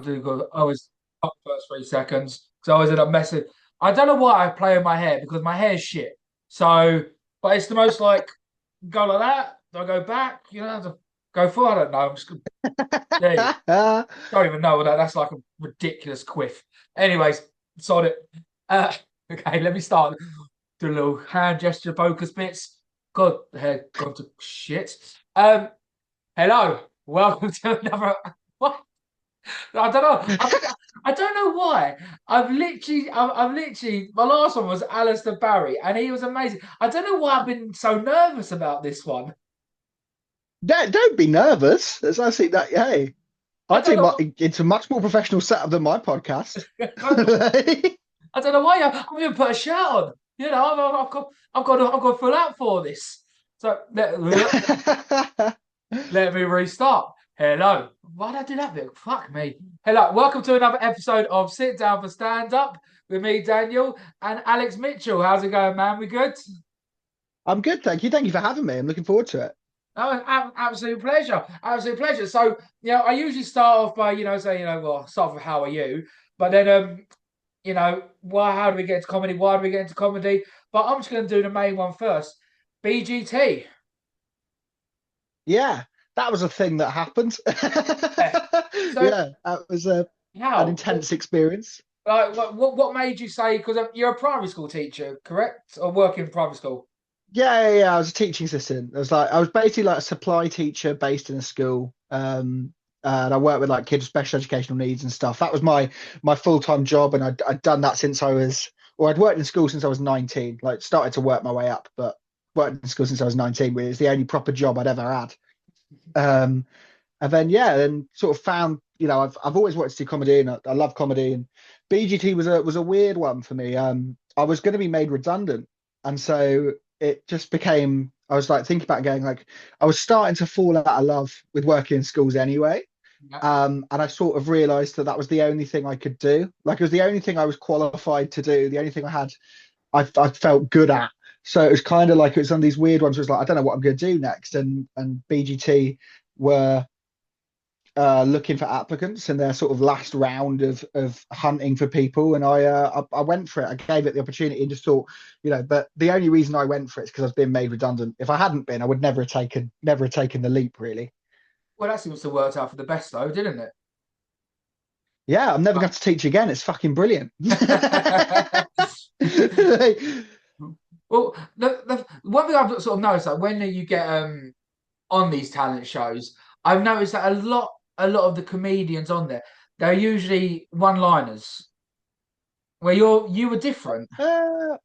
do go. I was up first 3 seconds because I was in a message. I don't know why I play with my hair because my hair's shit. So, but it's the most like go like that. Do I go back? You know, to go forward. I don't know. I'm just gonna, yeah, don't even know what that. That's like a ridiculous quiff. Anyways, sod it. Okay, let me start. Do a little hand gesture focus bits. God, the hair gone to shit. Hello, welcome to another. What? I don't know. I don't know why. I've literally. My last one was Alistair Barry, and he was amazing. I don't know why I've been so nervous about this one. Don't be nervous. As I see that, hey, I I don't do know. it's a much more professional setup than my podcast. I don't know why I'm even put a shirt on. You know, I've got full out for this. So let me restart. Hello. Why did I do that bit? Fuck me. Hello. Welcome to another episode of Sit Down for Stand Up with me, Daniel, and Alex Mitchell. How's it going, man? We good? I'm good, thank you. Thank you for having me. I'm looking forward to it. Oh, absolute pleasure. Absolute pleasure. So, I usually start off by, saying, well, start off with how are you? But then, how do we get into comedy? Why do we get into comedy? But I'm just going to do the main one first. BGT. Yeah, that was a thing that happened. Yeah. So, Yeah, that was an how? intense experience. What made you say? Because you're a primary school teacher, correct? Or work in primary school? Yeah. I was a teaching assistant. I was basically like a supply teacher based in a school. And I worked with like kids with special educational needs and stuff. That was my full-time job, and I'd done that I'd worked in school since I was 19. Like started to work my way up, but worked in school since I was 19, which is the only proper job I'd ever had. Um, and then then sort of found, I've always wanted to do comedy, and I love comedy. And BGT was a weird one for me. I was going to be made redundant, and so it just became. I was like thinking about going like I was starting to fall out of love with working in schools anyway. Yeah. And I sort of realized that that was the only thing I could do. Like it was the only thing I was qualified to do, the only thing I felt good at. So it was kind of like it was one of these weird ones where it's like I don't know what I'm going to do next. And BGT were looking for applicants in their sort of last round of hunting for people, and I went for it. I gave it the opportunity and just thought, but the only reason I went for it is because I was being made redundant. If I hadn't been, I would never have taken the leap, really. Well, that seems to have worked out for the best, though, didn't Yeah, I'm never going to teach again. It's fucking brilliant. it? Well, the one thing I've sort of noticed, like when you get on these talent shows, I've noticed that a lot of the comedians on there, they're usually one-liners. Where you were different. Uh,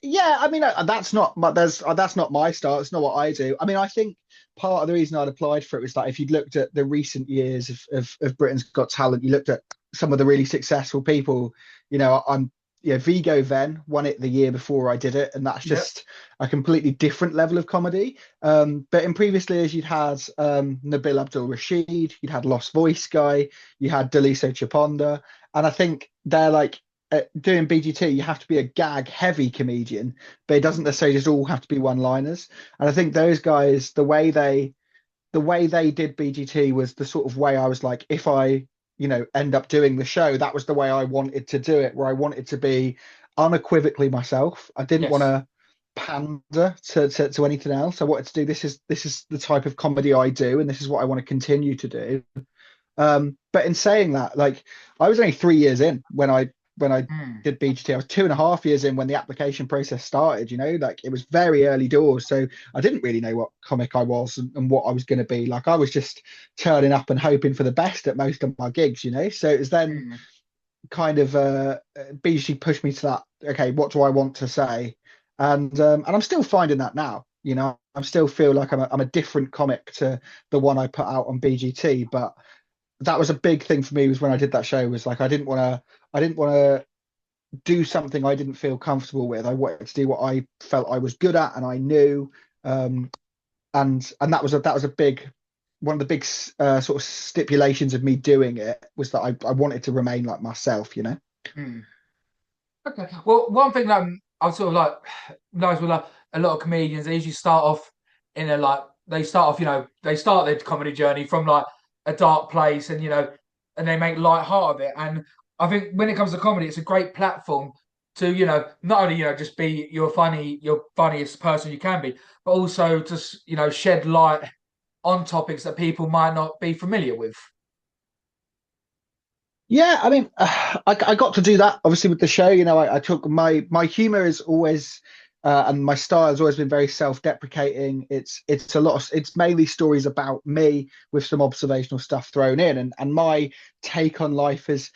yeah, I mean that's not my style. It's not what I do. I mean, I think part of the reason I'd applied for it was that if you'd looked at the recent years of Britain's Got Talent, you looked at some of the really successful people. I'm Vigo Ven won it the year before I did it, and that's Yeah. just a completely different level of comedy. But in previous years, you'd had Nabil Abdul Rashid, you'd had Lost Voice Guy, you had Daliso Chaponda, and I think they're like doing BGT, you have to be a gag heavy comedian, but it doesn't necessarily just all have to be one liners. And I think those guys, the way they did BGT was the sort of way I was like, if I, end up doing the show, that was the way I wanted to do it, where I wanted to be unequivocally myself. I didn't want Yes. to pander to anything else. I wanted to do this is the type of comedy I do, and this is what I want to continue to do. But in saying that, like I was only 3 years in when I Hmm. did BGT. I was 2.5 years in when the application process started. Like it was very early doors, so I didn't really know what comic I was and what I was going to be. Like I was just turning up and hoping for the best at most of my gigs. So it was then Hmm. kind of BGT pushed me to that. Okay, what do I want to say? And I'm still finding that now. I still feel like I'm a different comic to the one I put out on BGT, but that was a big thing for me was when I did that show was like I didn't want to do something I didn't feel comfortable with. I wanted to do what I felt I was good at and I knew. Um, and that was a big one of the big sort of stipulations of me doing it was that I wanted to remain like myself. Hmm. Okay. Well, one thing that I sort of like notice with like a lot of comedians, they usually start off in a like they start off, they start their comedy journey from like a dark place, and and they make light heart of it. And I think when it comes to comedy, it's a great platform to, not only, just be your funniest person you can be, but also to, shed light on topics that people might not be familiar with. Yeah, I mean, I got to do that obviously with the show. I took my humor is always and my style has always been very self-deprecating. It's a lot of it's mainly stories about me with some observational stuff thrown in, and my take on life is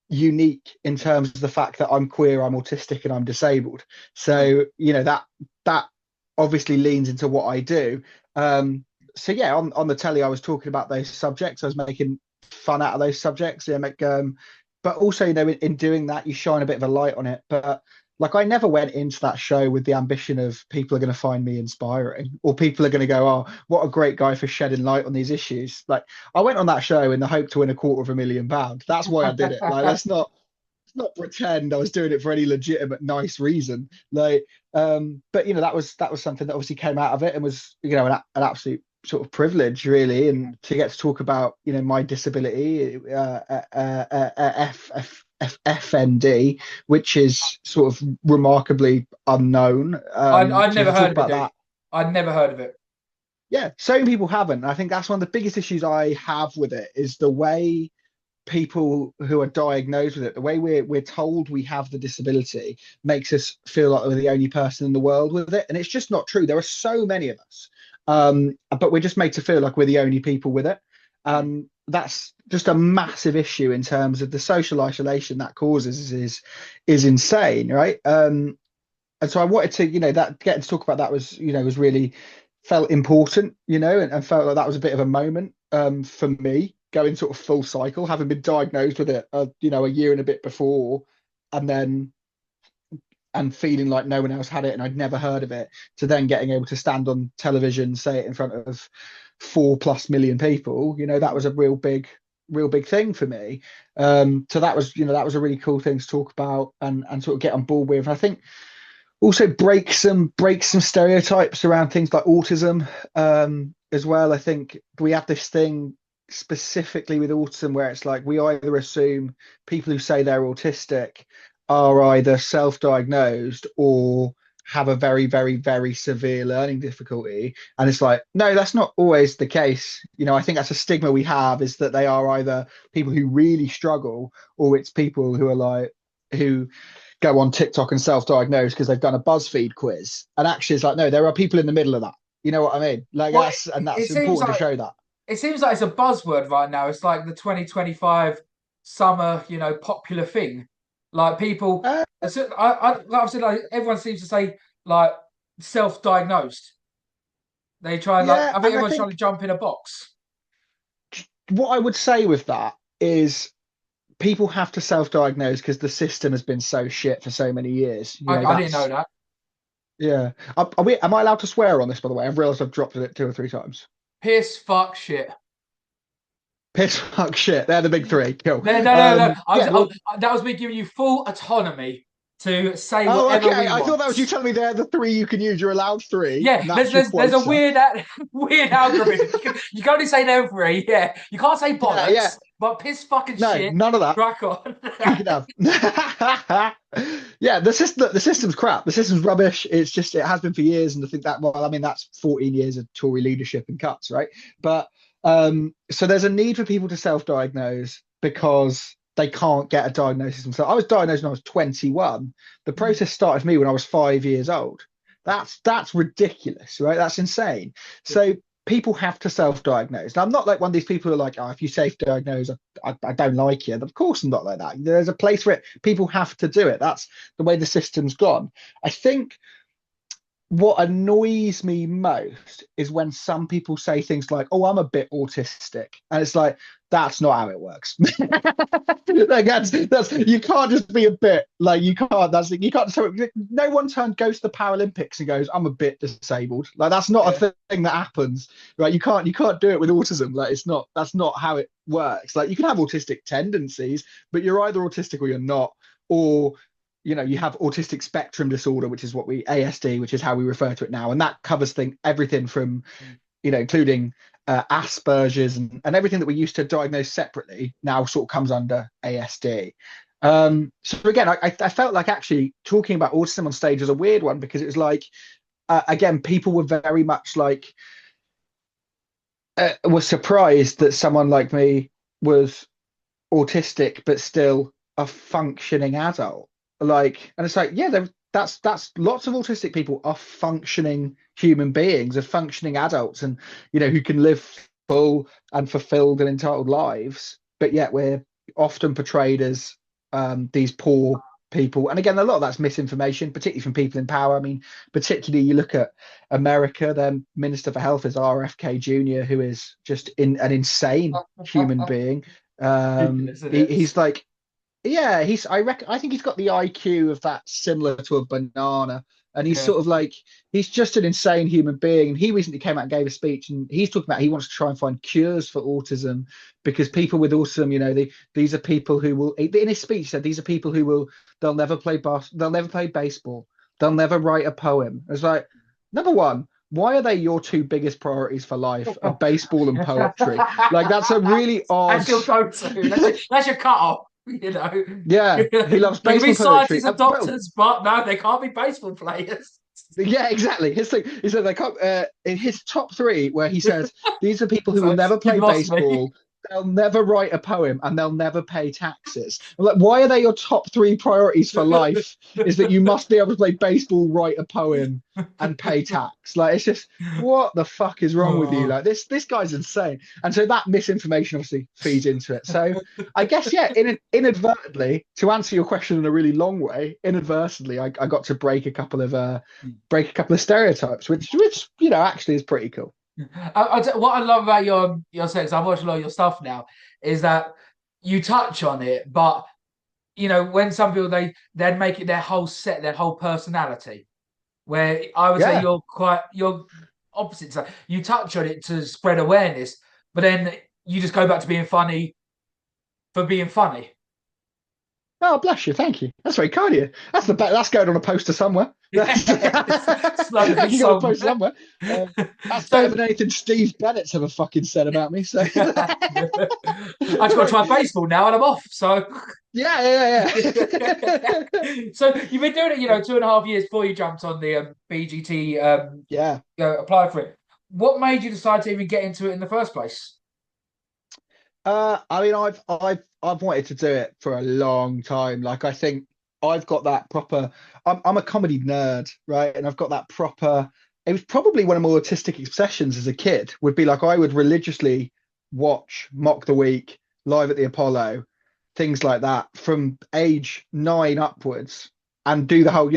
unique in terms of the fact that I'm queer, I'm autistic, and I'm disabled. So that obviously leans into what I do. So yeah, on the telly, I was talking about those subjects. I was making fun out of those subjects. Yeah, but also in doing that, you shine a bit of a light on it. But like I never went into that show with the ambition of people are going to find me inspiring or people are going to go, oh, what a great guy for shedding light on these issues. Like I went on that show in the hope to win £250,000. That's why I did it. Like let's not pretend I was doing it for any legitimate nice reason. Like but that was something that obviously came out of it and was an absolute sort of privilege really, and to get to talk about my disability, FND, which is sort of remarkably unknown. I'd So never to heard talk of it, about dude. that, I'd never heard of it. yeah, so many people haven't. I think that's one of the biggest issues I have with it is the way people who are diagnosed with it, the way we're told we have the disability makes us feel like we're the only person in the world with it, and it's just not true. There are so many of us, but we're just made to feel like we're the only people with it. That's just a massive issue in terms of the social isolation that causes is insane, right? And so I wanted to, that getting to talk about that was really felt important, and felt like that was a bit of a moment for me going sort of full cycle, having been diagnosed with it, a year and a bit before, and then and feeling like no one else had it and I'd never heard of it, to then getting able to stand on television, say it in front of 4+ million people, that was a real big thing for me. So that was a really cool thing to talk about and sort of get on board with. I think also break some stereotypes around things like autism as well. I think we have this thing specifically with autism where it's like we either assume people who say they're autistic are either self-diagnosed or have a very, very, very severe learning difficulty. And it's like, no, that's not always the case. I think that's a stigma we have, is that they are either people who really struggle or it's people who are like who go on TikTok and self-diagnose because they've done a BuzzFeed quiz. And actually it's like, no, there are people in the middle of that. You know what I mean? Like Well, that's it seems important to like show that. it seems like it's a buzzword right now. It's like the 2025 summer, popular thing. Like people, Uh, like I've said, like everyone seems to say like self-diagnosed. They try and like yeah, I think and I everyone's trying to think jump in a box. what I would say with that is people have to self-diagnose because the system has been so shit for so many years. I didn't know That's that. yeah. Am I allowed to swear on this, by the way? I've realized I've dropped it 2 or 3 times. Piss, fuck, shit. Piss, fuck, shit. They're the big three. Cool. No, no, no, no. Yeah, well, That was me giving you full autonomy to say oh, whatever okay. we I thought want. that was you telling me they're the three you can use. You're allowed three, Yeah, and that's your there's a quota. weird weird algorithm. You can only say no three. Yeah, you can't say Yeah, yeah. bollocks, but piss fucking No, shit. none of that. Crack on. You can have. Yeah, the system's crap. The system's rubbish. It's just it has been for years, and I think that well, I mean that's 14 years of Tory leadership and cuts, right? But so there's a need for people to self-diagnose because they can't get a diagnosis themselves. I was diagnosed when I was 21. The process started for me when I was 5 years old. That's ridiculous, right? That's insane. So people have to self-diagnose. Now, I'm not like one of these people who are like, oh, if you self-diagnose, I don't like you. Of course, I'm not like that. There's a place for it. People have to do it. That's the way the system's gone. I think what annoys me most is when some people say things like, "Oh, I'm a bit autistic," and it's like that's not how it works. Like that's you can't just be a bit like you can't. That's you can't. So no one goes to the Paralympics and goes, "I'm a bit disabled." Like that's not Yeah. a thing that happens, right? You can't do it with autism. Like it's not. That's not how it works. Like you can have autistic tendencies, but you're either autistic or you're not, or you have autistic spectrum disorder, which is what we ASD, which is how we refer to it now, and that covers everything from including Asperger's, and everything that we used to diagnose separately now sort of comes under ASD. So again, I felt like actually talking about autism on stage was a weird one because it was like, again, people were very much like, were surprised that someone like me was autistic, but still a functioning adult. Like, and it's like, yeah, that's lots of autistic people are functioning human beings, are functioning adults, and who can live full and fulfilled and entitled lives. But yet we're often portrayed as these poor people. And again, a lot of that's misinformation, particularly from people in power. I mean, particularly you look at America, their Minister for Health is RFK Jr., who is just an insane human being. Ridiculous, isn't He's it? like, yeah, I think he's got the IQ of that, similar to a banana. And he's Yeah. sort of like, he's just an insane human being. And he recently came out and gave a speech, and he's talking about he wants to try and find cures for autism, because people with autism, these are people who will, in his speech, said these are people who will, they'll never play baseball, they'll never write a poem. It's like, number one, why are they your two biggest priorities for life? Are baseball and poetry? Like, that's a really odd. That's your go-to. That's your cut-off. Yeah, he loves They can baseball be and poetry. scientists and Bro, doctors, but no, they can't be baseball players. yeah, exactly. His thing, he said they can't, in his top three, where he says these are people who will So never you've play lost me. baseball, they'll never write a poem, and they'll never pay taxes. I'm like, why are they your top three priorities for life? Is that you must be able to play baseball, write a poem, and pay tax? Like, it's just, what the fuck is wrong with you? Oh. Like, this guy's insane. And so that misinformation obviously feeds into it. So I guess, yeah, inadvertently, to answer your question in a really long way, inadvertently, I got to break a couple of stereotypes, which actually is pretty cool. What I love about your sex, I've watched a lot of your stuff now, is that you touch on it, but when some people they'd make it their whole set, their whole personality. Where I would say Yeah. you're opposite. So you touch on it to spread awareness, but then you just go back to being funny for being funny. Oh, bless you. Thank you. That's very kind of you. That's going on a poster somewhere. That's, that Slogan can go on a song. poster somewhere. That's better So than anything Steve Bennett's ever fucking said about me. So I just got to try baseball now, and I'm off. So yeah, yeah, yeah. so you've been doing it, 2.5 years before you jumped on the BGT, Yeah. apply for it. What made you decide to even get into it in the first place? I mean, I've wanted to do it for a long time. Like, I think I've got that proper. I'm a comedy nerd, right? And I've got that proper. It was probably one of my autistic obsessions as a kid. Would be like I would religiously watch Mock the Week, Live at the Apollo, things like that from age 9 upwards, and do the whole,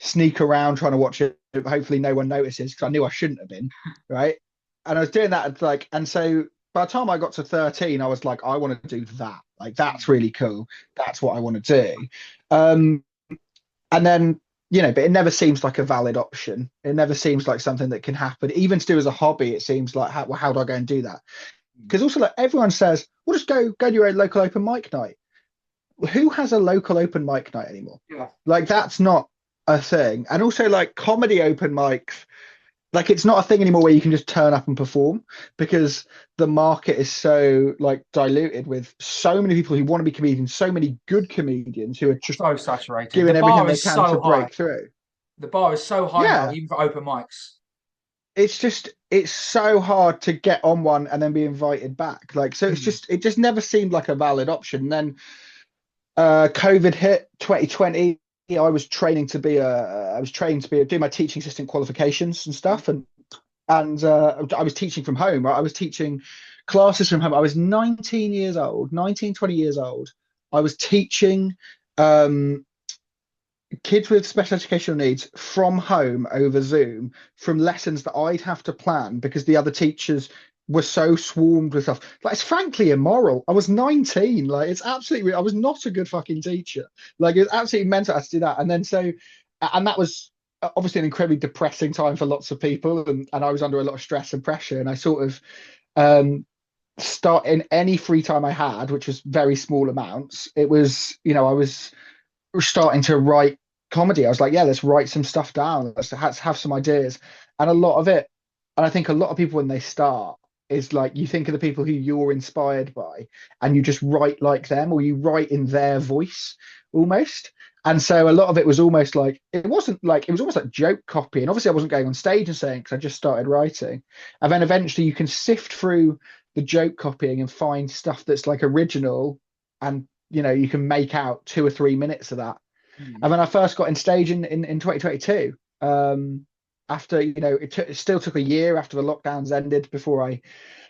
sneak around trying to watch it. Hopefully, no one notices, because I knew I shouldn't have been, right? And I was doing that, like, and so by the time I got to 13, I was like, I want to do that. Like, that's really cool. That's what I want to do. Um, and then, but it never seems like a valid option. It never seems like something that can happen. Even to do as a hobby, it seems like, how do I go and do that? Because also, like, everyone says, well, just go to your local open mic night. Who has a local open mic night anymore? Yeah. Like, that's not a thing. And also, like, comedy open mics, like, it's not a thing anymore where you can just turn up and perform, because the market is so, like, diluted with so many people who want to be comedians, so many good comedians who are just So saturated. The doing everything bar they is can to so high. break through. The bar is so high now, Yeah, even for open mics. it's so hard to get on one and then be invited back. Like, so Mm. it just never seemed like a valid option. And then COVID hit 2020. I was training to be do my teaching assistant qualifications and stuff, and I was teaching from home. Right? I was teaching classes from home. I was 19 years old, 19, 20 years old. I was teaching um, kids with special educational needs from home over Zoom, from lessons that I'd have to plan because the other teachers were so swarmed with stuff. Like, it's frankly immoral. I was 19. Like, it's absolutely, I was not a good fucking teacher. Like, it was absolutely mental to have to do that. And then and that was obviously an incredibly depressing time for lots of people. And I was under a lot of stress and pressure. And I sort of start in any free time I had, which was very small amounts. It was, I was starting to write comedy. I was like, yeah, let's write some stuff down. Let's have some ideas. And a lot of it, and I think a lot of people when they start, is like you think of the people who you're inspired by and you just write like them, or you write in their voice almost. And so a lot of it was almost like it wasn't like it was almost like joke copy. And obviously I wasn't going on stage and saying, because I just started writing. And then eventually you can sift through the joke copying and find stuff that's like original, and you can make out 2 or 3 minutes of that. Mm. And when I first got in stage in 2022, after it still took a year after the lockdowns ended before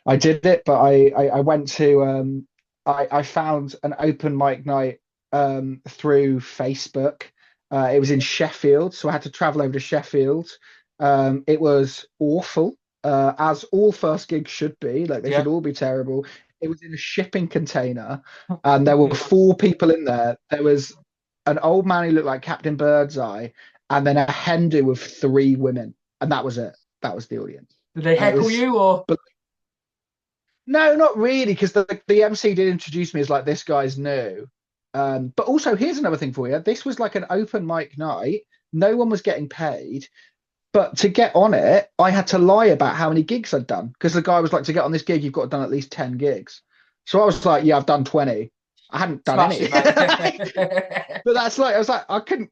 I did it, but I went to I found an open mic night through Facebook. It was in Sheffield, so I had to travel over to Sheffield. It was awful, as all first gigs should be. Like they Yeah. should all be terrible. It was in a shipping container, and there were four people in there. There was an old man who looked like Captain Birdseye, and then a hen do with three women, and that was it. That was the audience, Did they and it heckle was. you or? But no, not really, because the MC did introduce me as like this guy's new. But also, here's another thing for you. This was like an open mic night. No one was getting paid. But to get on it, I had to lie about how many gigs I'd done, because the guy was like, to get on this gig, you've got to done at least 10 gigs. So I was like, yeah, I've done 20. I hadn't done Smash any. it, mate. But that's like, I was like, I couldn't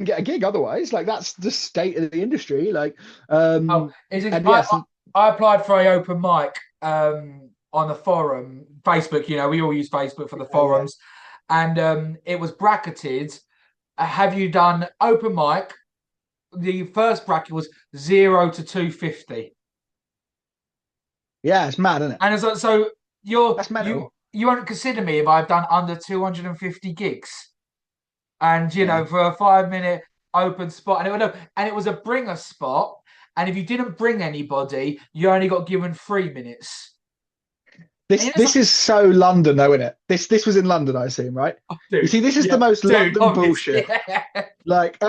get a gig otherwise. Like that's the state of the industry. Like, Oh, is it, and yes, I applied for a open mic on the forum, Facebook. We all use Facebook for the yeah. forums, and it was bracketed. Have you done open mic? The first bracket was 0 to 250, Yeah, it's mad, isn't it? and it's like, so you're That's mental. you won't consider me if I've done under 250 gigs, and Yeah. for a 5 minute open spot, and it was a bringer spot, and if you didn't bring anybody, you only got given 3 minutes. This And it's this like, is so London, though, isn't it? This was in London, I assume, right? oh, You dude, see, this is the yeah, most dude, London obviously, bullshit. Like,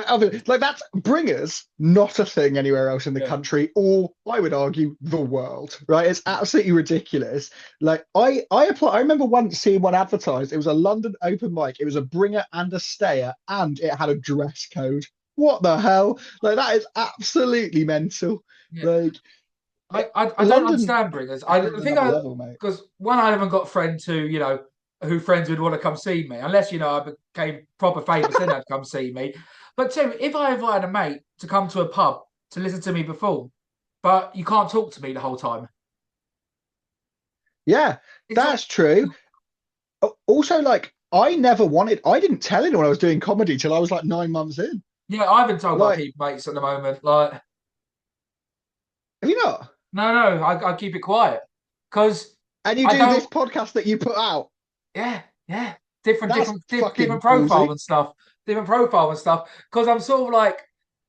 like that's bringers, not a thing anywhere else in the yeah. country, or I would argue the world, right? It's absolutely ridiculous. Like, I apply. I remember once seeing one advertised. It was a London open mic. It was a bringer and a stayer, and it had a dress code. What the hell? Like, that is absolutely mental. Yeah. Like, I don't London understand bringers. is I on think another level, mate. because one, I haven't got friends who friends would want to come see me, unless I became proper famous, then they'd come see me. But two, if I invited a mate to come to a pub to listen to me perform, but you can't talk to me the whole time, Yeah, it's like, that's true. Also, like, I didn't tell anyone I was doing comedy till I was like 9 months in. yeah, I've been told by Like, people mates at the moment, like, have you not? no, I keep it quiet because And you I do this don't. podcast that you put out. Yeah, different, That's different fucking profile ballsy. and stuff, different profile and stuff. Because I'm sort of like,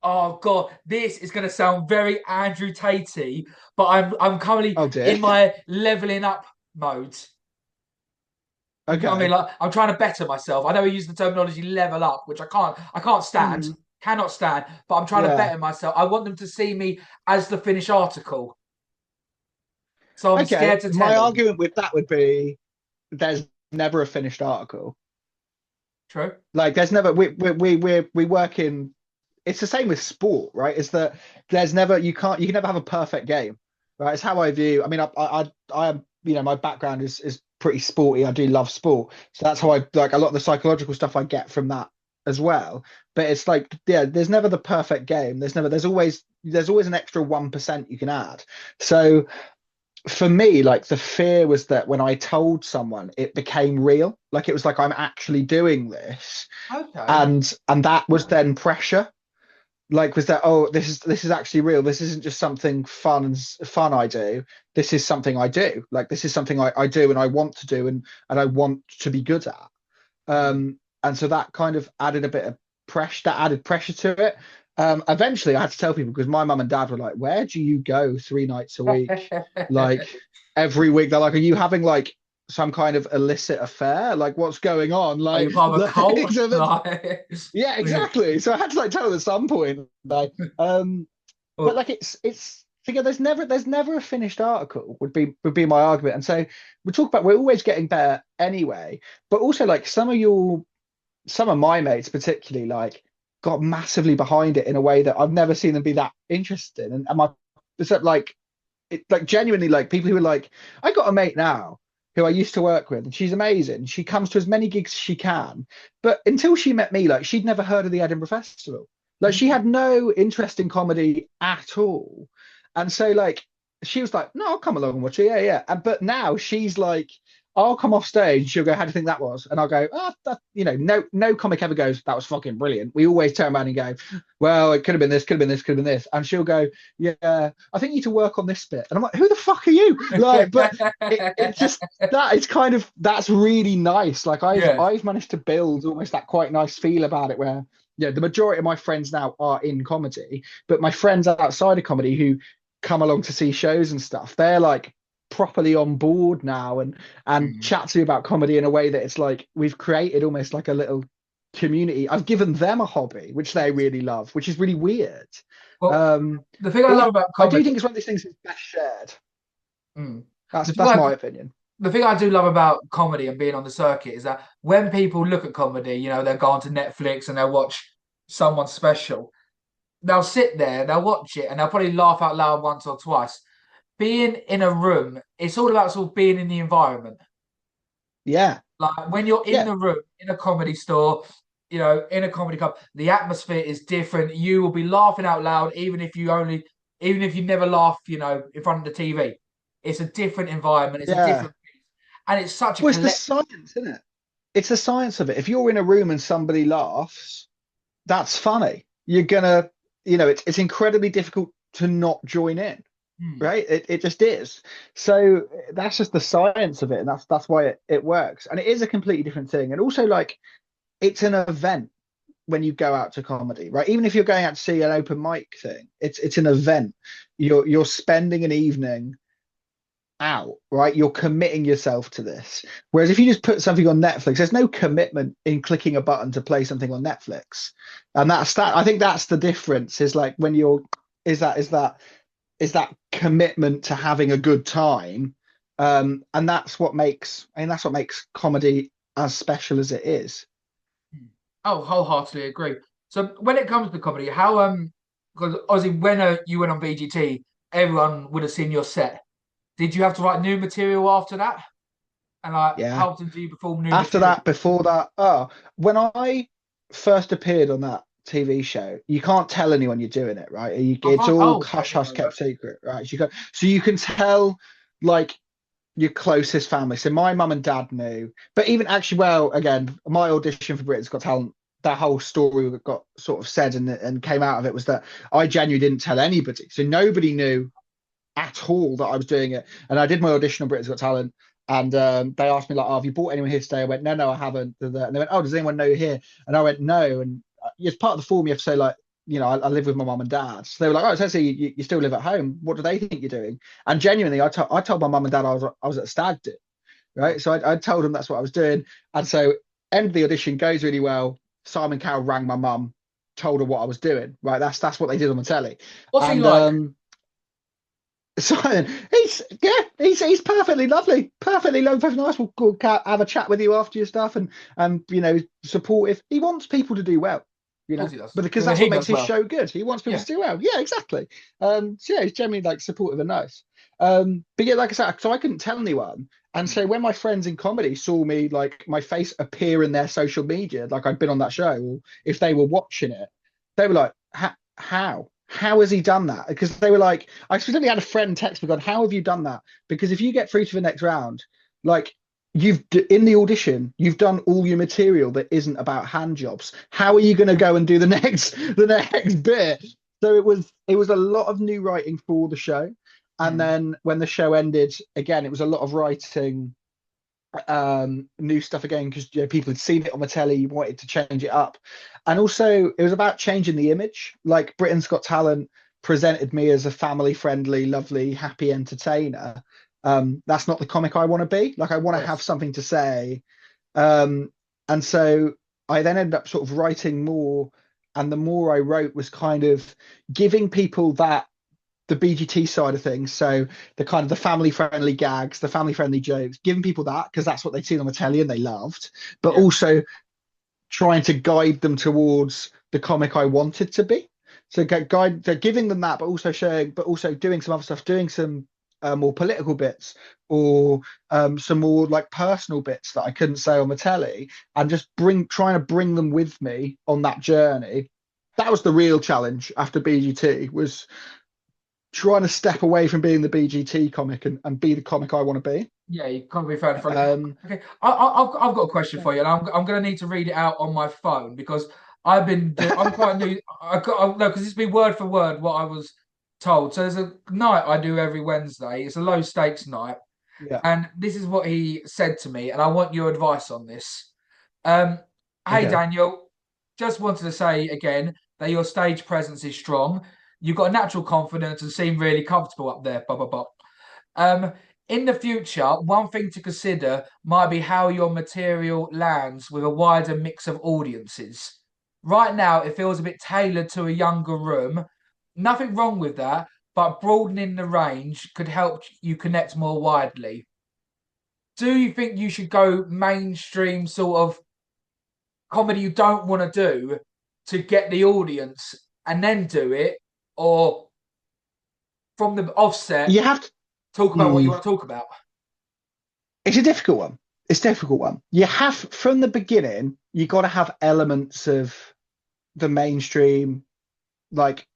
oh god, this is going to sound very Andrew Tatey, but I'm currently Oh dear. in my leveling up mode. You know what I mean? Okay. Like I'm trying to better myself. I know we use the terminology level up, which I can't stand, Mm, cannot stand. But I'm trying to yeah. better myself. I want them to see me as the finished article, so I'm Okay. scared to tell My them. argument with that would be there's never a finished article. True. Like there's never we work in it's the same with sport, right? Is that there's never you can never have a perfect game, right? It's how I view. I mean, I am my background is pretty sporty. I do love sport, so that's how I like a lot of the psychological stuff I get from that as well. But it's like yeah, there's never the perfect game. There's always an extra 1% you can add. So for me, like the fear was that when I told someone, it became real. Like it was like I'm actually doing this, Okay. and that was then pressure. Like was that oh this is actually real. This isn't just something fun I do. This is something I do. Like this is something I do and I want to do and I want to be good at. And so that kind of added a bit of pressure. That added pressure to it. Eventually, I had to tell people because my mum and dad were like, "Where do you go 3 nights a week? Like every week?" They're like, "Are you having like some kind of illicit affair? Like what's going on?" Are you Like, part of a like cult? so Like, yeah, exactly. So I had to like tell them at some point. Like, but well, like it's figure there's never a finished article would be my argument. And so we're always getting better anyway. But also like some of my mates particularly like got massively behind it in a way that I've never seen them be that interested. And my it's like like genuinely like people who are like, I got a mate now who I used to work with, and she's amazing. She comes to as many gigs as she can, but until she met me, like she'd never heard of the Edinburgh Festival. Like she Mhm. had no interest in comedy at all, and so like she was like, "No, I'll come along and watch it." Yeah, yeah. But now she's like, I'll come off stage. She'll go, "How do you think that was?" And I'll go, "Ah, that, no comic ever goes, that was fucking brilliant." We always turn around and go, "Well, it could have been this, could have been this, could have been this," and she'll go, "Yeah, I think you need to work on this bit." And I'm like, "Who the fuck are you?" Like, but it just that is kind of that's really nice. Like Yeah. I've managed to build almost that quite nice feel about it where the majority of my friends now are in comedy, but my friends outside of comedy who come along to see shows and stuff, they're like properly on board now and Mm. chat to me about comedy in a way that it's like we've created almost like a little community. I've given them a hobby which they really love, which is really weird. Well, Um, the thing I but love yeah, about I do comedy, think it's one of these things that's best shared. mm, That's the thing that's I my opinion. the thing I do love about comedy and being on the circuit is that when people look at comedy, they'll go onto Netflix and they'll watch someone special. They'll sit there, they'll watch it, and they'll probably laugh out loud once or twice. Being in a room, it's all about sort of being in the environment. Yeah, Like when you're in yeah, the room in a comedy store, in a comedy club, the atmosphere is different. You will be laughing out loud, even if you never laugh, in front of the TV. It's a different environment. It's a yeah. different, and it's such a Well, it's the collect. science, isn't it? It's the science of it. If you're in a room and somebody laughs, that's funny. You're gonna, it's incredibly difficult to not join in, Hmm. right? It just is. So that's just the science of it, and that's why it works. And it is a completely different thing. And also, like, it's an event when you go out to comedy, right? Even if you're going out to see an open mic thing, it's an event. You're spending an evening out, right? You're committing yourself to this. Whereas if you just put something on Netflix, there's no commitment in clicking a button to play something on Netflix. And that's that. I think that's the difference is like when you're is that commitment to having a good time. And that's what makes comedy as special as it is. Oh, wholeheartedly agree. So when it comes to comedy, how because obviously when you went on BGT, everyone would have seen your set. Did you have to write new material after that? And like, Yeah. how often do you perform new After material? that, before that, when I first appeared on that TV show, you can't tell anyone you're doing it, right? I It's find, all oh, I hush didn't hush know that. kept secret, right? So you can tell like your closest family. So my mum and dad knew, but even actually, well, again, my audition for Britain's Got Talent, that whole story that got sort of said and came out of it was that I genuinely didn't tell anybody. So nobody knew at all that I was doing it. And I did my audition on Britain's Got Talent. And they asked me like, "Oh, have you brought anyone here today?" I went, "No, I haven't." And they went, "Oh, does anyone know you're here?" And I went, "No." And as part of the form, you have to say like, I live with my mum and dad. So they were like, "Oh, so you still live at home. What do they think you're doing?" And genuinely, I told my mum and dad I was at a stag do, right? So I told them that's what I was doing. And so end of the audition goes really well. Simon Cowell rang my mum, told her what I was doing. Right, that's what they did on the telly. What's he And like? Simon, he's perfectly lovely, perfectly lovely, perfectly nice. We'll have a chat with you after your stuff and supportive. He wants people to do well, Of course he does. but because Because that's what he makes does his well. show good. He wants people Yeah. to do well. Yeah, exactly. So yeah, he's generally like supportive and nice. But yeah, like I said, so I couldn't tell anyone. And Mm. so when my friends in comedy saw me like my face appear in their social media, like I'd been on that show, or if they were watching it, they were like, How? How has he done that?" Because they were like, I specifically had a friend text me, "God, how have you done that? Because if you get through to the next round, like in the audition, you've done all your material that isn't about hand jobs. How are you going to go and do the next the next bit?" So it was a lot of new writing for the show, and Mm. then when the show ended, again, it was a lot of writing new stuff again because people had seen it on the telly, wanted to change it up, and also it was about changing the image. Like Britain's Got Talent presented me as a family friendly, lovely, happy entertainer. That's not the comic I want to be. Like I want to have Yes. something to say, um, and so I then ended up sort of writing more, and the more I wrote was kind of giving people that the BGT side of things. So the kind of the family friendly gags, the family friendly jokes, giving people that because that's what they'd seen on the telly and they loved, but Yeah. also trying to guide them towards the comic I wanted to be. So guide, they're giving them that, but also showing, but also doing some other stuff, doing some more political bits, or some more like personal bits that I couldn't say on the telly, and just trying to bring them with me on that journey. That was the real challenge after BGT, was trying to step away from being the BGT comic and be the comic I want to be. Yeah, you can't be fair and friendly. Um, Okay, I've got a question for you, and I'm going to need to read it out on my phone because I'm quite new. No, because it's been word for word what I was told. So there's a night I do every Wednesday. It's a low stakes night, yeah. and this is what he said to me, and I want your advice on this. Um, hey Okay. Daniel, just wanted to say again that your stage presence is strong. You've got a natural confidence and seem really comfortable up there. Blah blah blah. Um, in the future, one thing to consider might be how your material lands with a wider mix of audiences. Right now, it feels a bit tailored to a younger room. Nothing wrong with that, but broadening the range could help you connect more widely. Do you think you should go mainstream sort of comedy you don't want to do to get the audience and then do it, or from the offset, You have to. talk about what you Mm, want to talk about? it's a difficult one. It's a difficult one. You have from the beginning. You got to have elements of the mainstream, like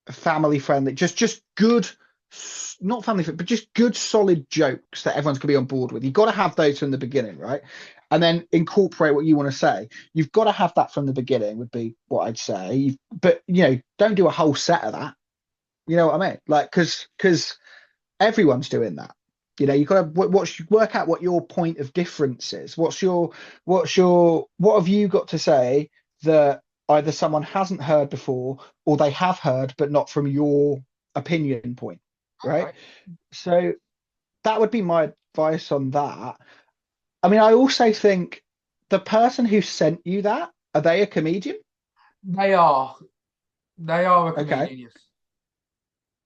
family friendly, just good, not family friendly, but just good solid jokes that everyone's gonna be on board with. You've got to have those from the beginning, right? And then incorporate what you want to say. You've got to have that from the beginning, would be what I'd say. But don't do a whole set of that. You know what I mean? Like, because everyone's doing that. You've got to work out what your point of difference is. What have you got to say that either someone hasn't heard before, or they have heard but not from your opinion point, right? Okay. So that would be my advice on that. I mean, I also think the person who sent you that, are they a comedian? They are. They are a Okay. comedian, yes.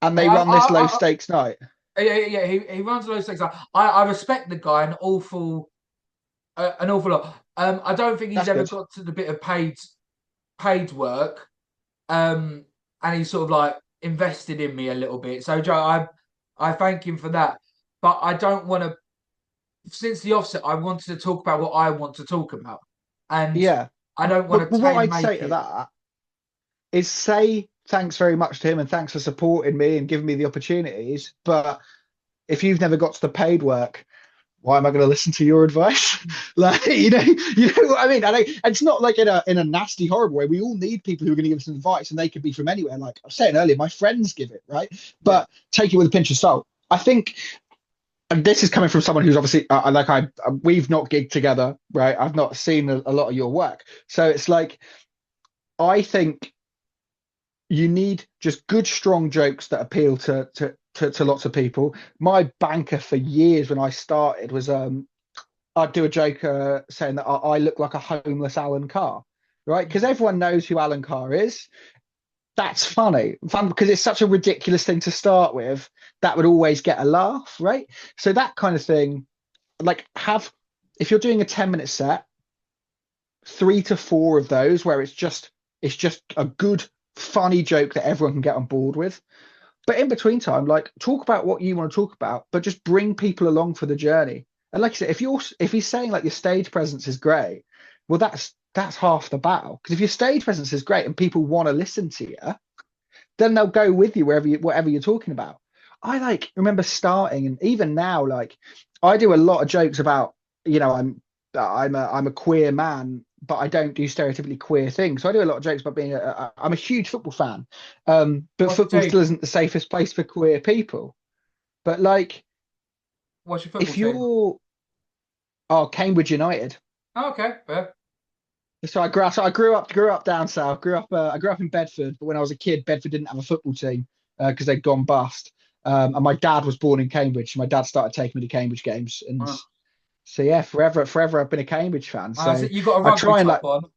And I, they I, run this low I, stakes night. yeah. He runs those things. I respect the guy an awful lot. I don't think he's That's ever good. got to the bit of paid work. Um, and he's sort of like invested in me a little bit. So Joe, I thank him for that. But I don't want to. Since the offset, I wanted to talk about what I want to talk about, and Yeah. I don't want But to what tailor I'd say make to it. that is say thanks very much to him and thanks for supporting me and giving me the opportunities. But if you've never got to the paid work, why am I going to listen to your advice? Like, you know what I mean? And it's not like in a nasty, horrible way. We all need people who are going to give us advice, and they could be from anywhere. Like I was saying earlier, my friends give it, right? Yeah. But take it with a pinch of salt. I think, and this is coming from someone who's obviously we've not gigged together, right? I've not seen a lot of your work, so it's like I think you need just good, strong jokes that appeal to lots of people. My banker for years when I started was I'd do a joke saying that I look like a homeless Alan Carr, right? Because everyone knows who Alan Carr is. That's fun because it's such a ridiculous thing to start with. That would always get a laugh, right? So that kind of thing, like if you're doing a 10-minute set, 3 to 4 of those where it's just a good funny joke that everyone can get on board with. But in between time, like talk about what you want to talk about, but just bring people along for the journey. And like I said, if he's saying like your stage presence is great, well that's half the battle. Because if your stage presence is great and people want to listen to you, then they'll go with you whatever you're talking about. I like remember starting, and even now, like I do a lot of jokes about, I'm a queer man, but I don't do stereotypically queer things. So I do a lot of jokes about I'm a huge football fan, but What's your football team? still isn't the safest place for queer people. But like, What's your football if team? you're, Cambridge United. Oh, okay, fair. So I grew up down south. I grew up in Bedford, but when I was a kid, Bedford didn't have a football team because they'd gone bust. And my dad was born in Cambridge. So my dad started taking me to Cambridge games, and Uh, so yeah, forever I've been a Cambridge fan. so So you got a I rugby try and top like on.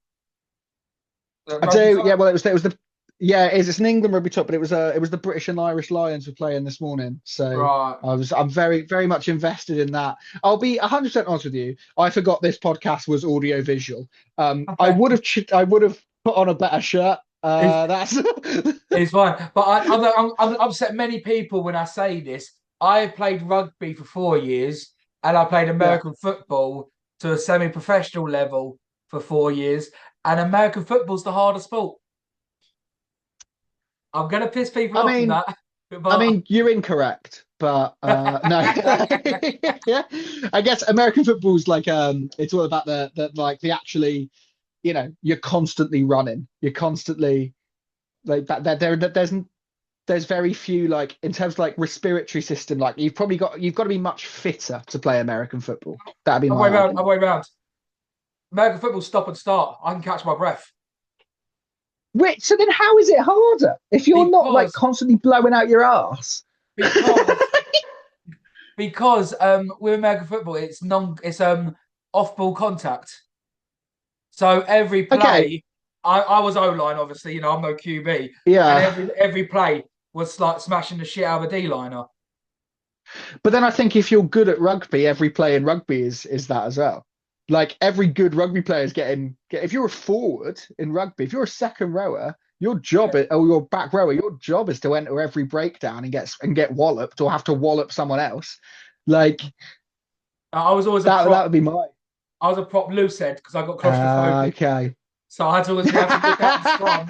I Rugby do. Yeah, top. well, it was the yeah, it's an England rugby top, but it was the British and Irish Lions were playing this morning. So Right. I'm very much invested in that. I'll be 100% honest with you. I forgot this podcast was audio visual. Okay. I would have put on a better shirt. It's That's it's fine. But I've upset many people when I say this. I played rugby for 4 years, and I played Yeah. American football to a semi-professional level for 4 years. And American football's the hardest sport. I'm gonna piss people I off with mean, that, but you're incorrect, but no. Yeah. I guess American football's like it's all about the like the actually, you're constantly running. You're constantly like that there's very few like in terms of like respiratory system, like you've got to be much fitter to play American football. That'd be I'm my way round. I'm argument. way round. American football stop and start. I can catch my breath Wait, so then how is it harder if you're not like because constantly blowing out your ass? because with American football it's off ball contact. So every Okay, play, I was O line obviously, I'm no QB, and yeah. every play was like smashing the shit out of a D liner. But then I think if you're good at rugby, every play in rugby is that as well. Like every good rugby player is if you're a forward in rugby, if you're a second rower, your job Yeah. or your back rower, your job is to enter every breakdown and get walloped or have to wallop someone else. Like I was always a that prop. would be my I was a prop loose head because I got claustrophobic, okay. so we had to look out the scrum.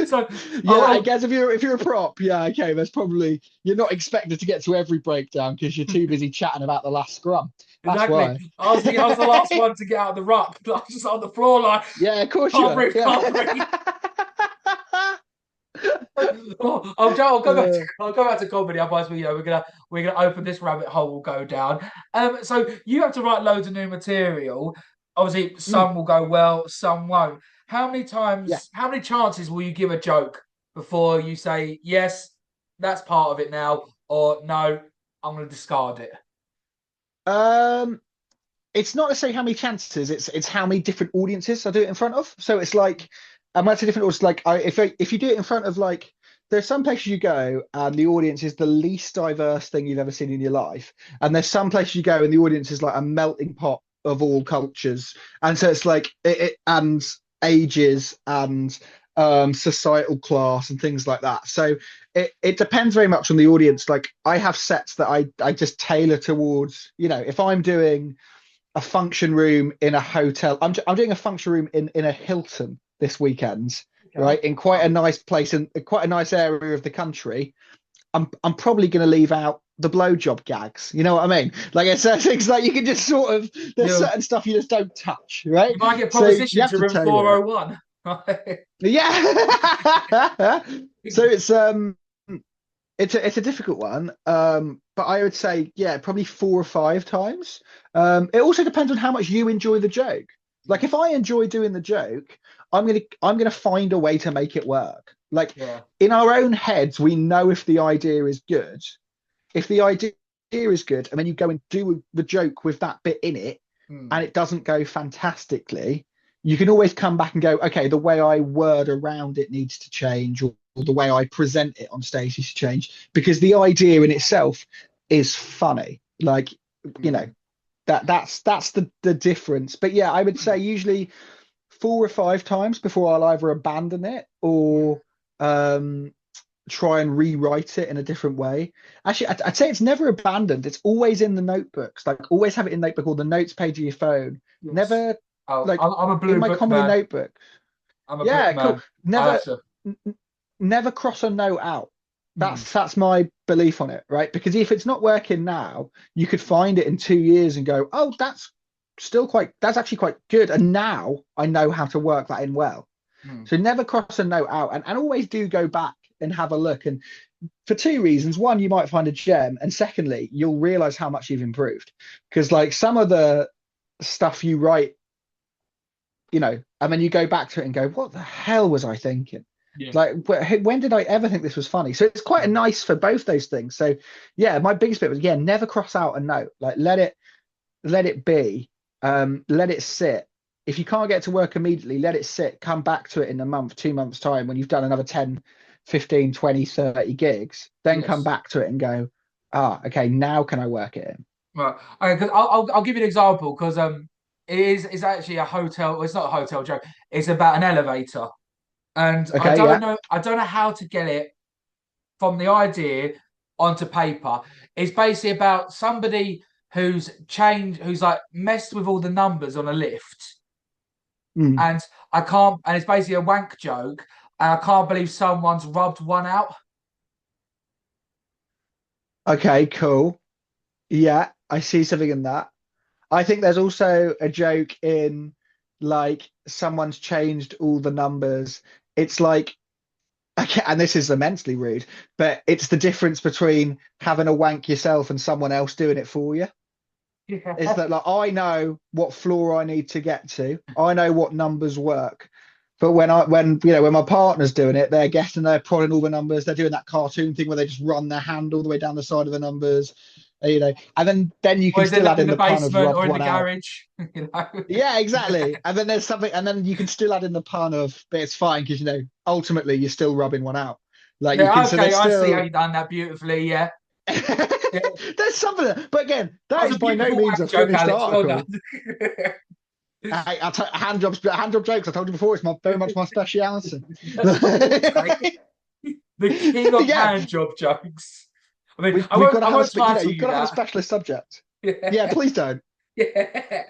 So Yeah, I oh, guess if you're a prop, yeah, okay, that's probably you're not expected to get to every breakdown because you're too busy chatting about the last scrum. That's exactly. why. I was the last one to get out of the ruck. I was just on the floor like Yeah, of course you can't are. breathe, Yeah. can't breathe. I'll go back to Uh, comedy. Otherwise, we're gonna open this rabbit hole. Will go down. So you have to write loads of new material. Obviously, mm, some will go well, some won't. How many yeah. times? How many chances will you give a joke before you say yes, that's part of it now, or no, I'm going to discard it? Um, it's not necessarily how many chances, it's how many different audiences I do it in front of. So it's like I might say different audiences. Like if you do it in front of like there's some places you go and the audience is the least diverse thing you've ever seen in your life. And there's some places you go and the audience is like a melting pot of all cultures. And so it's like and ages and societal class and things like that. So it depends very much on the audience. Like I have sets that I just tailor towards, if I'm doing a function room in a hotel. I'm doing a function room in a Hilton this weekend, Okay. right? In quite a nice place and quite a nice area of the country. I'm probably going to leave out the blowjob gags. You know what I mean? Like it's things like you can just sort of there's You certain stuff you just don't touch, right? you might get So you propositioned have to to room tailor it. 401. Yeah. So it's a difficult one. But I would say, yeah, probably 4 or 5 times. It also depends on how much you enjoy the joke. Like if I enjoy doing the joke, I'm gonna find a way to make it work. Like Yeah. in our own heads, we know if the idea is good. If the idea is good, and then you go and do the joke with that bit in it, Hmm. and it doesn't go fantastically, you can always come back and go, okay, the way I word around it needs to change, or the way I present it on stage needs to change, because the idea in itself is funny. Like, you Hmm. know, that's the difference. But yeah, I would say usually 4 or 5 times before I'll either abandon it or um try and rewrite it in a different way. Actually, I'd say it's never abandoned. It's always in the notebooks. Like always have it in notebook or the notes page of your phone. Yes. Never Oh, like I'm a in blue my book comedy man. notebook. I'm a book Yeah, cool. man. I Never have to. never cross a note out. Hmm. That's my belief on it, right? Because if it's not working now, you could find it in 2 years and go, oh, that's actually quite good. And now I know how to work that in well. Hmm. So never cross a note out and always do go back and have a look. And for two reasons. One, you might find a gem. And secondly, you'll realize how much you've improved. Because like some of the stuff you write, and then you go back to it and go, what the hell was I thinking? Yeah. Like, when did I ever think this was funny? So it's quite a Hmm. nice for both those things. So yeah, my biggest bit was, yeah, never cross out a note. Like let it be, let it sit. If you can't get to work immediately, let it sit, come back to it in a month, 2 months time when you've done another 10, 15, 20, 30 gigs, then come Yes. back to it and go, okay, now can I work it in? Right. Okay, 'cause I'll give you an example because it's actually a hotel. Well, it's not a hotel joke. It's about an elevator, and Okay, yeah. I don't know how to get it. from the idea onto paper. It's basically about somebody who's like messed with all the numbers on a lift, Mm. and I can't, and it's basically a wank joke, and I can't believe someone's rubbed one out. Okay, cool. Yeah, I see something in that. I think there's also a joke in like someone's changed all the numbers. It's like, okay, and this is immensely rude, but it's the difference between having a wank yourself and someone else doing it for you. Is Yeah. that like I know what floor I need to get to, I know what numbers work. But when my partner's doing it, they're prodding all the numbers, they're doing that cartoon thing where they just run their hand all the way down the side of the numbers, and then you Or can is it still up add in in the the pun of basement rubbed or in the one out. garage? You know. Yeah, exactly. And then there's something, and then you can still add in the pun of, but it's fine because ultimately you're still rubbing one out. Like you can, Yeah, so okay, there's I see how still you've done that beautifully. Yeah, yeah. there's something, but again, That that was is a by no beautiful means a wank joke, finished Alex. Well done. article. Hand job jokes. I told you before, it's very much my speciality. Great. The king of Yeah, hand job jokes. I mean, we've got to I have won't title we've you got to have a that. specialist subject. Yeah, Yeah, please don't. yeah.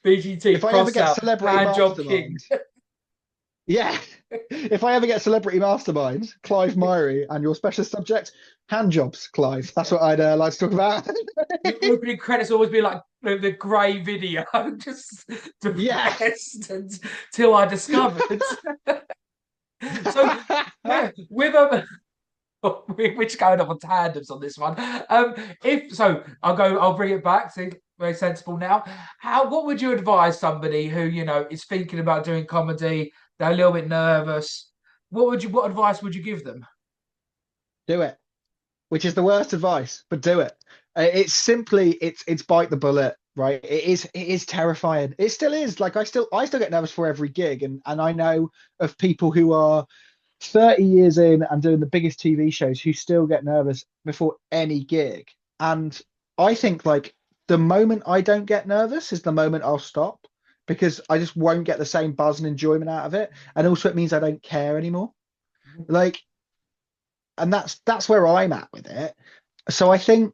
BGT If I ever cross get out celebrity hand job king. mastermind, yeah, if I ever get celebrity mastermind, Clive Myrie, and your specialist subject, hand jobs, Clive. That's what I'd like to talk about. Your opening credits always be like the grey video, just Yeah. depressed until I discovered. So with we're just going off on tandems on this one. If so, I'll bring it back. See, very sensible now. What would you advise somebody who is thinking about doing comedy? They're a little bit nervous. What advice would you give them? Do it, which is the worst advice, but do it. It's bite the bullet, right? It is terrifying. It still is. Like I still get nervous for every gig, and I know of people who are 30 years in and doing the biggest TV shows who still get nervous before any gig. And I think like the moment I don't get nervous is the moment I'll stop because I just won't get the same buzz and enjoyment out of it. And also it means I don't care anymore. Like, and that's where I'm at with it. So I think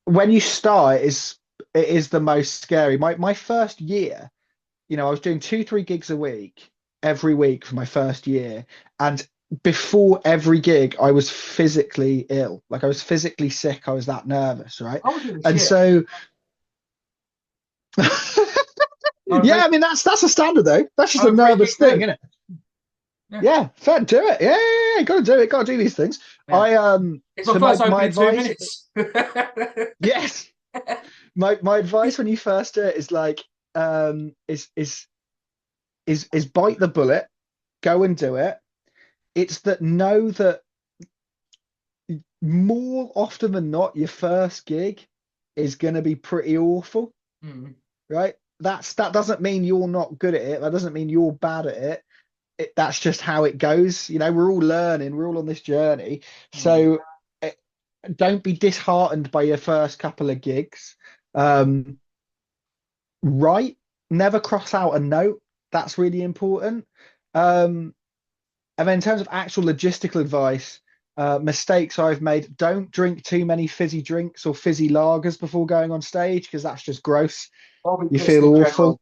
when you start it is the most scary. My first year, I was doing 2, 3 gigs a week every week for my first year. And before every gig, I was physically ill. Like I was physically sick. I was that nervous, right? I was doing And shit. so I yeah, was I mean that's a standard though. That's just I a was three gig nervous thing, too. isn't it? Yeah, Yeah, fair, do it. Yeah, yeah, yeah, gotta do it, gotta do these things. yeah. I It's my so my first my opening two advice, minutes. yes, my advice when you first do it is like is bite the bullet, go and do it. It's that know that more often than not, your first gig is going to be pretty awful, Mm. right? That doesn't mean you're not good at it. That doesn't mean you're bad at it. That's just how it goes. We're all learning. We're all on this journey. Mm. So eh, don't be disheartened by your first couple of gigs. Um, write, never cross out a note. That's really important. Um, And then in terms of actual logistical advice, mistakes I've made, don't drink too many fizzy drinks or fizzy lagers before going on stage because that's just gross. I'll be You pissed feel in awful. general.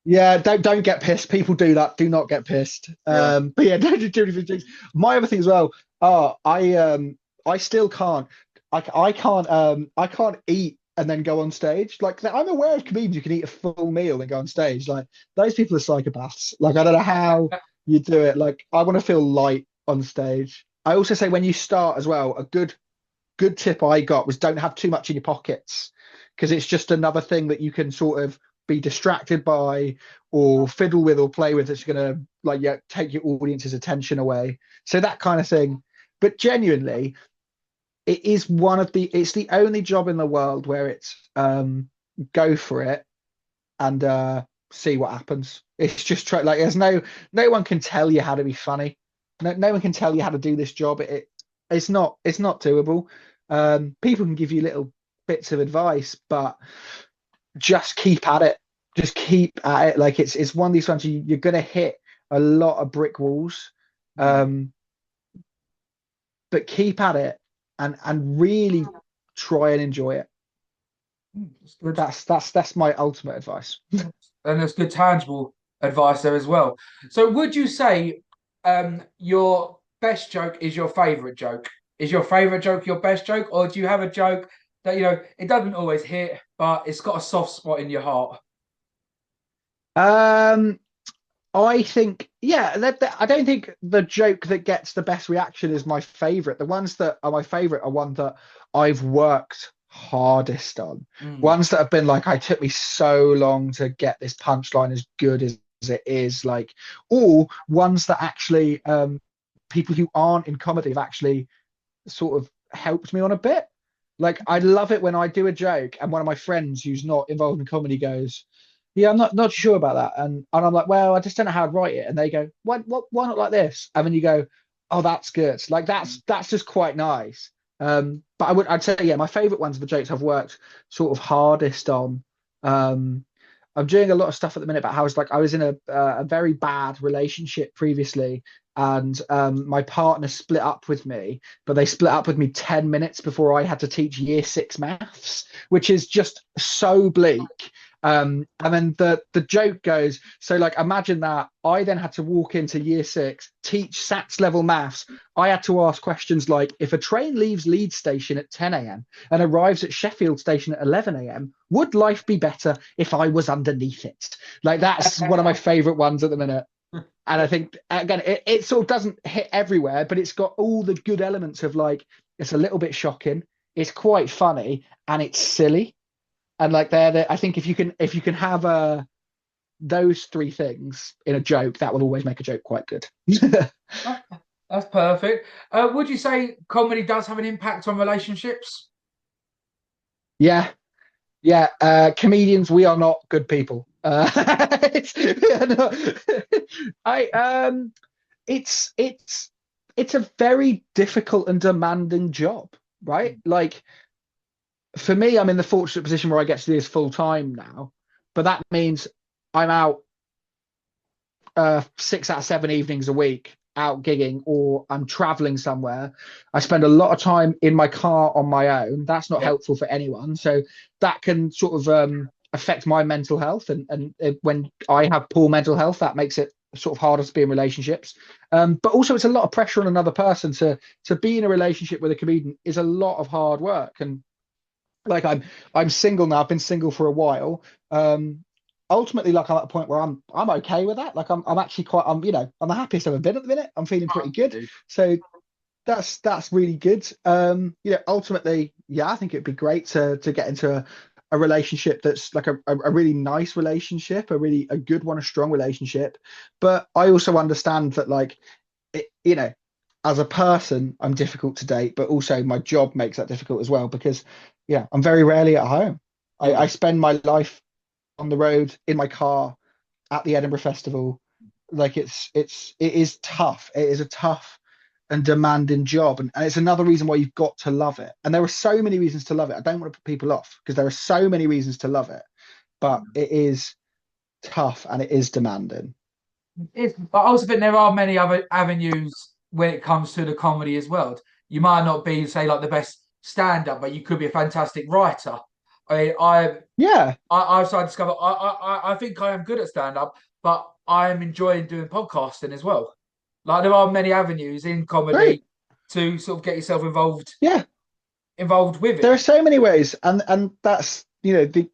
Yeah, don't get pissed. People do that. Do not get pissed. Yeah. But yeah, don't do too many fizzy drinks. My other thing as well. I still can't. I can't eat and then go on stage. Like I'm aware of comedians who can eat a full meal and go on stage. Like those people are psychopaths. Like I don't know how you do it. Like I want to feel light on stage. I also say when you start as well, a good tip I got was don't have too much in your pockets because it's just another thing that you can sort of be distracted by or fiddle with or play with that's going to like take your audience's attention away. So that kind of thing. But genuinely, it's the only job in the world where it's go for it and see what happens. It's just like there's no one can tell you how to be funny. No one can tell you how to do this job. It's not doable. People can give you little bits of advice, but just keep at it. Just keep at it. Like it's one of these ones you're gonna hit a lot of brick walls. Mm. Um, but keep at it and really try and enjoy it. That's good. That's my ultimate advice. And there's good tangible advice there as well. So would you say your best joke is your favorite joke? Is your favorite joke your best joke, or do you have a joke that it doesn't always hit, but it's got a soft spot in your heart? Um, I think, yeah, I don't think the joke that gets the best reaction is my favorite. The ones that are my favorite are ones that I've worked hardest on. Mm. Ones that have been like, I took me so long to get this punchline as good as it is, like, or ones that actually people who aren't in comedy have actually sort of helped me on a bit. Like I love it when I do a joke and one of my friends who's not involved in comedy goes, "Yeah, I'm not sure about that," and I'm like, "Well, I just don't know how to write it." And they go, why not like this?" And then you go, "Oh, that's good." Like that's just quite nice. But I'd say yeah, my favorite ones are the jokes I've worked sort of hardest on. Um, I'm doing a lot of stuff at the minute about how I was in a very bad relationship previously, and my partner split up with me, but they split up with me 10 minutes before I had to teach year 6 maths, which is just so bleak. And then the joke goes, so like imagine that I then had to walk into year 6, teach SATs level maths. I had to ask questions like, if a train leaves Leeds station at 10 a.m. and arrives at Sheffield station at 11 a.m., would life be better if I was underneath it? Like that's one of my favorite ones at the minute. And I think again, it sort of doesn't hit everywhere, but it's got all the good elements of like it's a little bit shocking, it's quite funny, and it's silly. And like I think if you can have those three things in a joke, that will always make a joke quite good. That's perfect. Would you say comedy does have an impact on relationships? Yeah, yeah. Comedians, we are not good people. We are not- I it's a very difficult and demanding job, right? Like for me, I'm in the fortunate position where I get to do this full time now, but that means I'm out 6 out of 7 evenings a week out gigging, or I'm traveling somewhere. I spend a lot of time in my car on my own. That's not Yeah. helpful for anyone. So that can sort of affect my mental health. And when I have poor mental health, that makes it sort of harder to be in relationships. But also, it's a lot of pressure on another person to be in a relationship with a comedian is a lot of hard work. And like I'm single now. I've been single for a while. Ultimately, like I'm at a point where I'm okay with that. Like I'm actually quite I'm the happiest I've ever been at the minute. I'm feeling pretty good. So that's really good. Ultimately, yeah, I think it'd be great to get into a relationship that's like a really nice relationship, a good one, a strong relationship. But I also understand that like it, as a person, I'm difficult to date, but also my job makes that difficult as well because yeah, I'm very rarely at home. I Yeah. spend my life on the road in my car at the Edinburgh Festival. Like it is tough. It is a tough and demanding job. And it's another reason why you've got to love it. And there are so many reasons to love it. I don't want to put people off because there are so many reasons to love it, but it is tough and it is demanding. But I also think there are many other avenues when it comes to the comedy as well. You might not be, say, like the best stand-up, but you could be a fantastic writer. I mean, Yeah, I've started to discover I think I am good at stand-up, but I am enjoying doing podcasting as well. Like there are many avenues in great. comedy to sort of get yourself Yeah, involved with there it. are so many ways, and that's the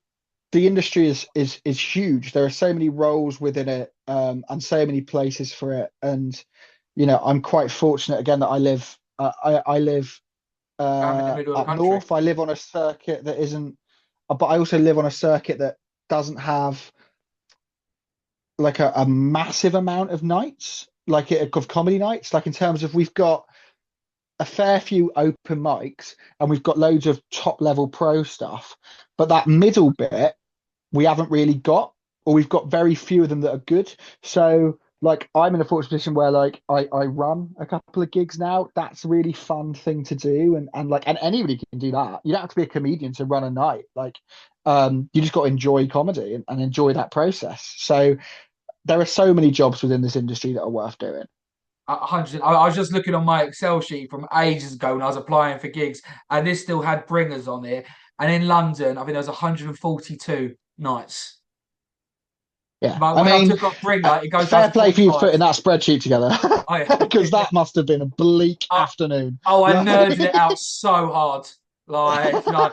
industry is huge. There are so many roles within it, and so many places for it. And I'm quite fortunate again that I live I'm in the middle of the up country. north. I live on a circuit that isn't, but I also live on a circuit that doesn't have like a massive amount of nights, like of comedy nights. Like in terms of we've got a fair few open mics and we've got loads of top level pro stuff, but that middle bit we haven't really got, or we've got very few of them that are good. So like I'm in a fortunate position where like I run a couple of gigs now. That's a really fun thing to do. And anybody can do that. You don't have to be a comedian to run a night. Like you just got to enjoy comedy and enjoy that process. So there are so many jobs within this industry that are worth doing. 100. I was just looking on my Excel sheet from ages ago when I was applying for gigs, and this still had bringers on it. And in London, I think there was 142 nights. Yeah, But I when I mean, took off bringer, it goes down fair to play for you 45. putting that spreadsheet together I, because that must have been a bleak I, afternoon. I nerded it Like, out so hard. Like, do you know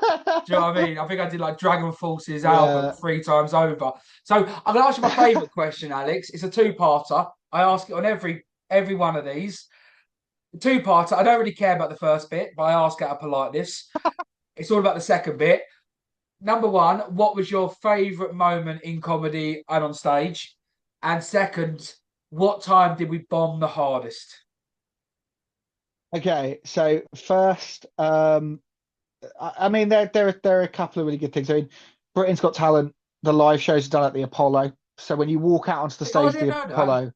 what I mean? I think I did like Dragon Force's album yeah. 3 times over. So I'm gonna ask you my favourite question, Alex. It's a two-parter. I ask it on every one of these. Two-parter. I don't really care about the first bit, but I ask out of politeness. It's all about the second bit. Number one, what was your favourite moment in comedy and on stage? And second, what time did we bomb the hardest? Okay, so first, I mean, there are a couple of really good things. I mean, Britain's Got Talent, the live shows are done at the Apollo. So when you walk out onto the Oh, I stage of didn't the know that. Apollo,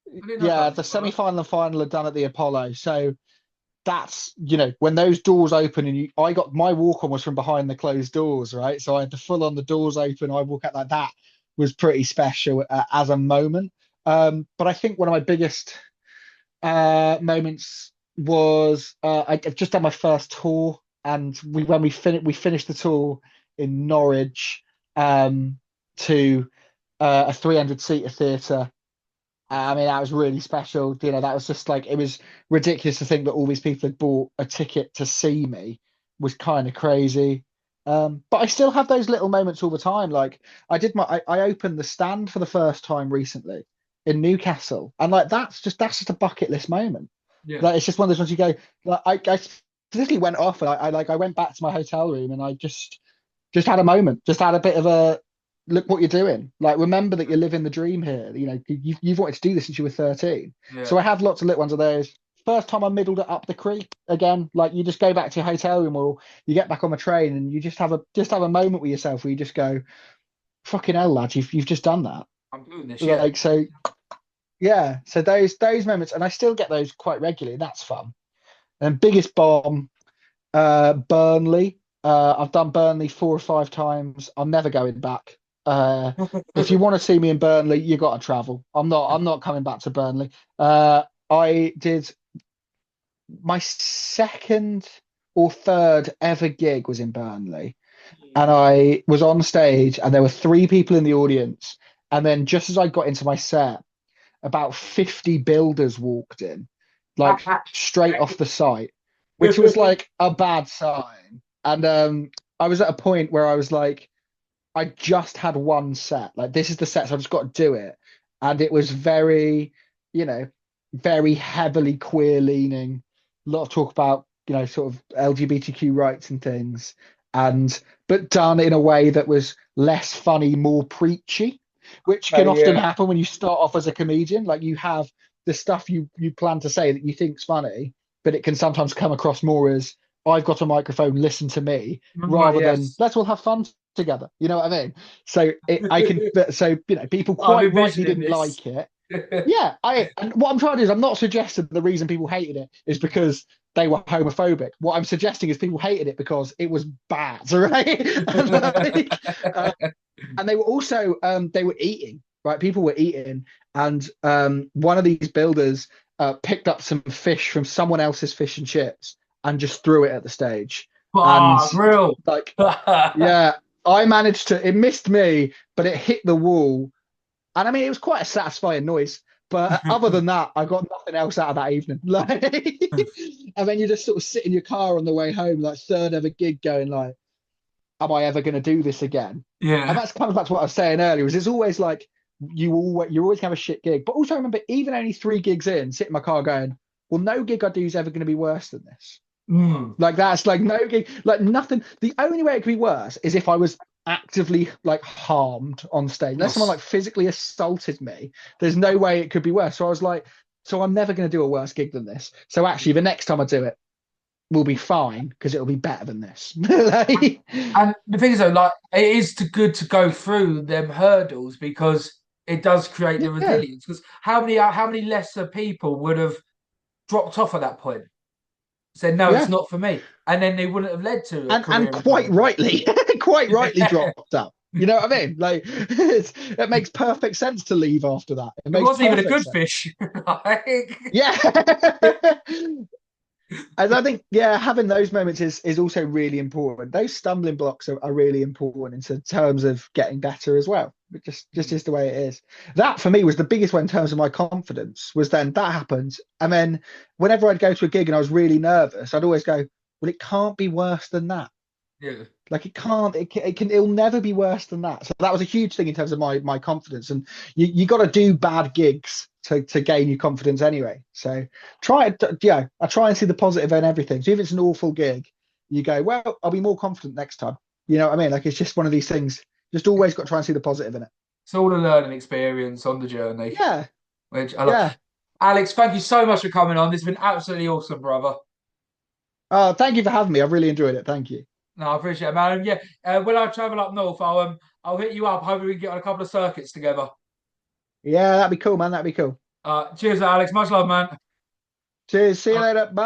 I didn't know yeah, that. the semi-final and final are done at the Apollo. So that's, when those doors open and I got my walk on was from behind the closed doors, right? So I had the full on the doors open. I walk out like that was pretty special as a moment. But I think one of my biggest moments was I've just done my first tour, and we finished the tour in Norwich to a 300 seater theatre. I mean, that was really special. That was just like it was ridiculous to think that all these people had bought a ticket to see me was kind of crazy. But I still have those little moments all the time. Like I opened the stand for the first time recently in Newcastle, and like that's just a bucket list moment. Yeah. Like it's just one of those ones you go. Like I literally went off, and I went back to my hotel room, and I just had a moment, just had a bit of a look what you're doing. Like, remember that you're living the dream here. You've wanted to do this since you were 13. Yeah. So I have lots of little ones of those. First time I middled it up the creek again, like you just go back to your hotel room or you get back on the train and you just have a moment with yourself where you just go, fucking hell, lad, you've just done that. I'm doing this, yeah. Like, so yeah, so those moments, and I still get those quite regularly. That's fun. And biggest bomb, Burnley. I've done Burnley 4 or 5 times. I'm never going back. If you want to see me in Burnley, you got to travel. I'm not coming back to Burnley. I did my second or third ever gig was in Burnley, and I was on stage, and there were 3 people in the audience. And then just as I got into my set, about 50 builders walked in, like straight off the site, which was like a bad sign. And I was at a point where I was like, I just had one set. Like, this is the set, so I've just got to do it. And it was very, you know, very heavily queer leaning. A lot of talk about, sort of LGBTQ rights and things. But done in a way that was less funny, more preachy, which can often Yeah. happen when you start off as a comedian. Like, you have the stuff you plan to say that you think's funny, but it can sometimes come across more as I've got a microphone, listen to me, Right, rather than yes. let's all have fun together. You know what I mean? So people I'm quite rightly envisioning didn't this. like it. Yeah, and what I'm trying to do is I'm not suggesting the reason people hated it is because they were homophobic. What I'm suggesting is people hated it because it was bad, right? Uh, and they were also they were eating, right? People were eating, and one of these builders picked up some fish from someone else's fish and chips and just threw it at the stage. And Ah, grill. like, yeah, I managed to. It missed me, but it hit the wall, and I mean, it was quite a satisfying noise. But other than that, I got nothing else out of that evening. Like, and then you just sort of sit in your car on the way home, like third ever gig, going like, am I ever going to do this again? And Yeah. that's kind of back to what I was saying earlier. Is it's always like you're always gonna have a shit gig, but also remember, even only 3 gigs in, sit in my car going, well, no gig I do is ever going to be worse than this. Mm. Like, that's like no gig, like nothing. The only way it could be worse is if I was actively like harmed on stage. Unless someone Yes. like physically assaulted me, there's no way it could be worse. So I was like, so I'm never going to do a worse gig than this. So actually, the next time I do it, will be fine because it'll be better than this. Like, And the thing is, though, like it is good to go through them hurdles because it does create the yeah, resilience. Because how many lesser people would have dropped off at that point, said no, it's yeah, not for me, and then they wouldn't have led to a and career in quite comedy. rightly, quite rightly dropped out. You know what I mean? Like it makes perfect sense to leave after that. It It makes wasn't even a perfect good sense. fish. Like, Yeah. And I think, yeah, having those moments is also really important. Those stumbling blocks are really important in terms of getting better as well. But just is the way it is. That for me was the biggest one in terms of my confidence. Was then that happened, and then whenever I'd go to a gig and I was really nervous, I'd always go, "Well, it can't be worse than that." yeah. Like it can't, it'll never be worse than that. So that was a huge thing in terms of my confidence. And you got to do bad gigs to gain your confidence anyway. So yeah, I try and see the positive in everything. So if it's an awful gig, you go, well, I'll be more confident next time. You know what I mean? Like it's just one of these things. Just always got to try and see the positive in it. It's all a learning experience on the journey, Yeah, which I love. yeah. Alex, thank you so much for coming on. This has been absolutely awesome, brother. Thank you for having me. I've really enjoyed it. Thank you. No, I appreciate it, man. And yeah, when I travel up north, I'll hit you up. Hopefully, we can get on a couple of circuits together. Yeah, that'd be cool, man. That'd be cool. Cheers, Alex. Much love, man. Cheers. See you later. Bye.